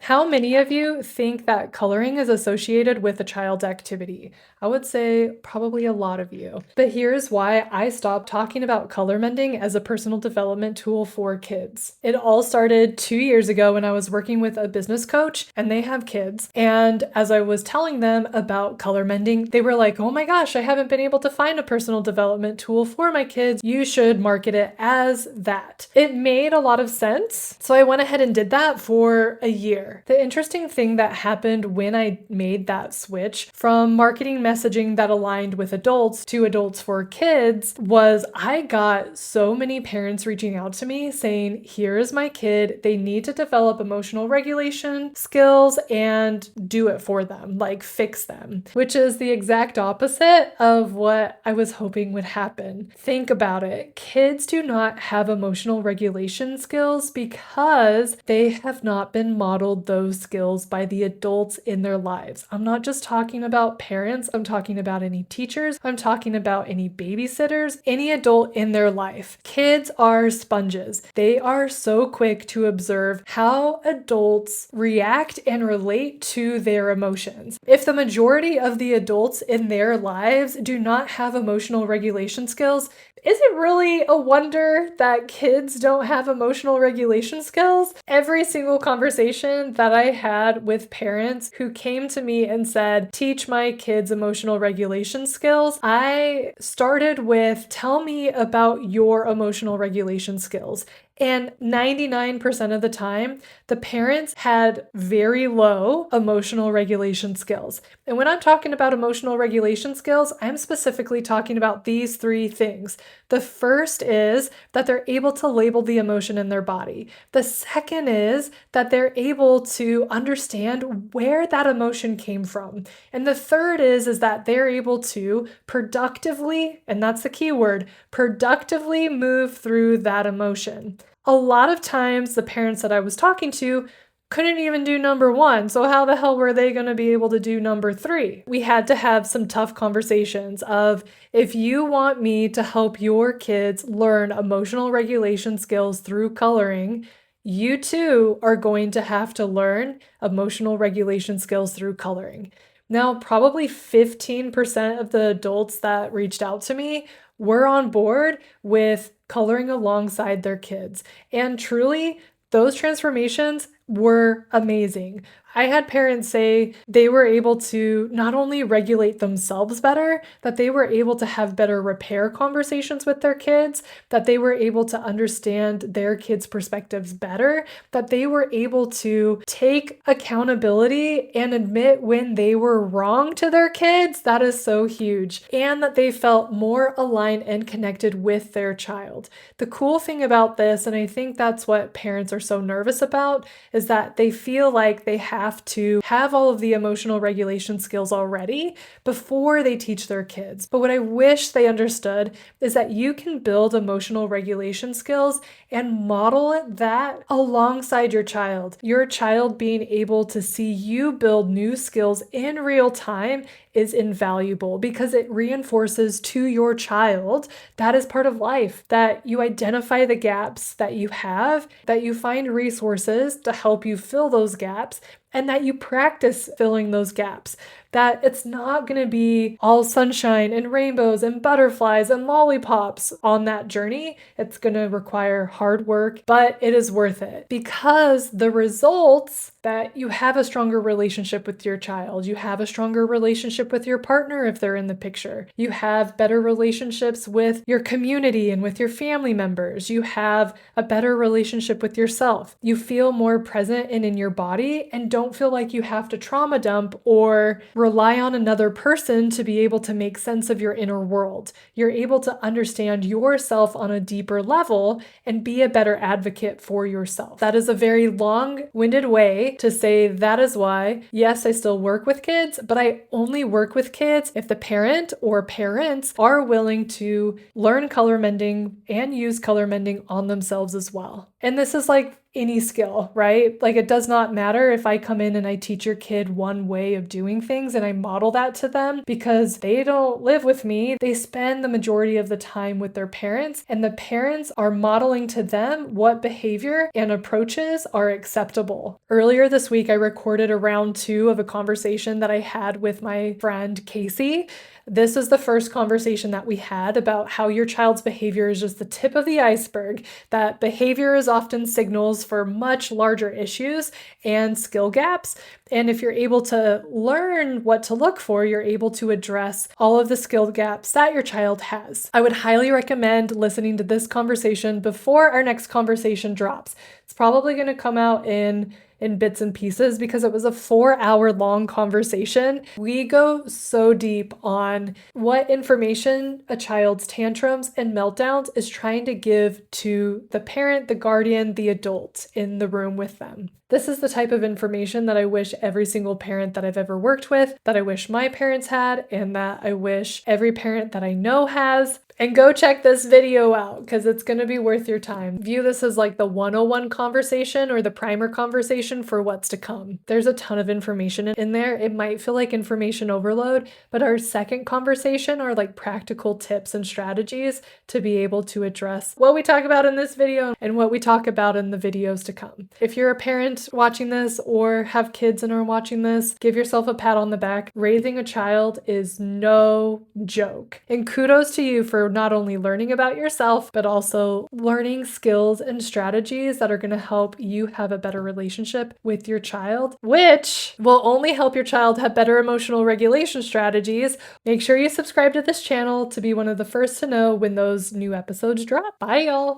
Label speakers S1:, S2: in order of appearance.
S1: How many of you think that coloring is associated with a child's activity? I would say probably a lot of you. But here's why I stopped talking about color mending as a personal development tool for kids. It all started 2 years ago when I was working with a business coach and they have kids. And as I was telling them about color mending, they were like, oh my gosh, I haven't been able to find a personal development tool for my kids. You should market it as that. It made a lot of sense. So I went ahead and did that for a year. The interesting thing that happened when I made that switch from marketing messaging that aligned with adults to adults for kids was I got so many parents reaching out to me saying, here is my kid. They need to develop emotional regulation skills and do it for them, like fix them, which is the exact opposite of what I was hoping would happen. Think about it. Kids do not have emotional regulation skills because they have not been modeled those skills by the adults in their lives. I'm not just talking about parents, I'm talking about any teachers, I'm talking about any babysitters, any adult in their life. Kids are sponges. They are so quick to observe how adults react and relate to their emotions. If the majority of the adults in their lives do not have emotional regulation skills, is it really a wonder that kids don't have emotional regulation skills? Every single conversation that I had with parents who came to me and said, teach my kids emotional regulation skills, I started with, tell me about your emotional regulation skills. And 99% of the time, the parents had very low emotional regulation skills. And when I'm talking about emotional regulation skills, I'm specifically talking about these three things. The first is that they're able to label the emotion in their body. The second is that they're able to understand where that emotion came from. And the third is that they're able to productively, and that's the key word, productively move through that emotion. A lot of times the parents that I was talking to couldn't even do number one. So how the hell were they going to be able to do number three? We had to have some tough conversations of, if you want me to help your kids learn emotional regulation skills through coloring, you too are going to have to learn emotional regulation skills through coloring. Now, probably 15% of the adults that reached out to me were on board with coloring alongside their kids. And truly, those transformations were amazing. I had parents say they were able to not only regulate themselves better, that they were able to have better repair conversations with their kids, that they were able to understand their kids' perspectives better, that they were able to take accountability and admit when they were wrong to their kids. That is so huge. And that they felt more aligned and connected with their child. The cool thing about this, and I think that's what parents are so nervous about, is that they feel like they have to have all of the emotional regulation skills already before they teach their kids. But what I wish they understood is that you can build emotional regulation skills and model that alongside your child. Your child being able to see you build new skills in real time is invaluable because it reinforces to your child that is part of life, that you identify the gaps that you have, that you find resources to help you fill those gaps, and that you practice filling those gaps. That it's not going to be all sunshine and rainbows and butterflies and lollipops on that journey. It's going to require hard work, but it is worth it because the results that you have a stronger relationship with your child, you have a stronger relationship with your partner if they're in the picture, you have better relationships with your community and with your family members, you have a better relationship with yourself, you feel more present and in your body and don't feel like you have to trauma dump or rely on another person to be able to make sense of your inner world. You're able to understand yourself on a deeper level and be a better advocate for yourself. That is a very long-winded way to say that is why, yes, I still work with kids, but I only work with kids if the parent or parents are willing to learn color mending and use color mending on themselves as well. And this is like any skill, right? Like it does not matter if I come in and I teach your kid one way of doing things and I model that to them, because they don't live with me. They spend the majority of the time with their parents, and the parents are modeling to them what behavior and approaches are acceptable. Earlier this week, I recorded a round 2 of a conversation that I had with my friend Casey. This is the first conversation that we had about how your child's behavior is just the tip of the iceberg, that behavior is often signals for much larger issues and skill gaps. And if you're able to learn what to look for, you're able to address all of the skill gaps that your child has. I would highly recommend listening to this conversation before our next conversation drops. It's probably going to come out in bits and pieces because it was a 4-hour long conversation. We go so deep on what information a child's tantrums and meltdowns is trying to give to the parent, the guardian, the adult in the room with them. This is the type of information that I wish every single parent that I've ever worked with, that I wish my parents had, and that I wish every parent that I know has. And go check this video out because it's going to be worth your time. View this as like the 101 conversation or the primer conversation for what's to come. There's a ton of information in there. It might feel like information overload, but our second conversation are like practical tips and strategies to be able to address what we talk about in this video and what we talk about in the videos to come. If you're a parent watching this or have kids and are watching this, give yourself a pat on the back. Raising a child is no joke. And kudos to you for not only learning about yourself, but also learning skills and strategies that are going to help you have a better relationship with your child, which will only help your child have better emotional regulation strategies. Make sure you subscribe to this channel to be one of the first to know when those new episodes drop. Bye, y'all.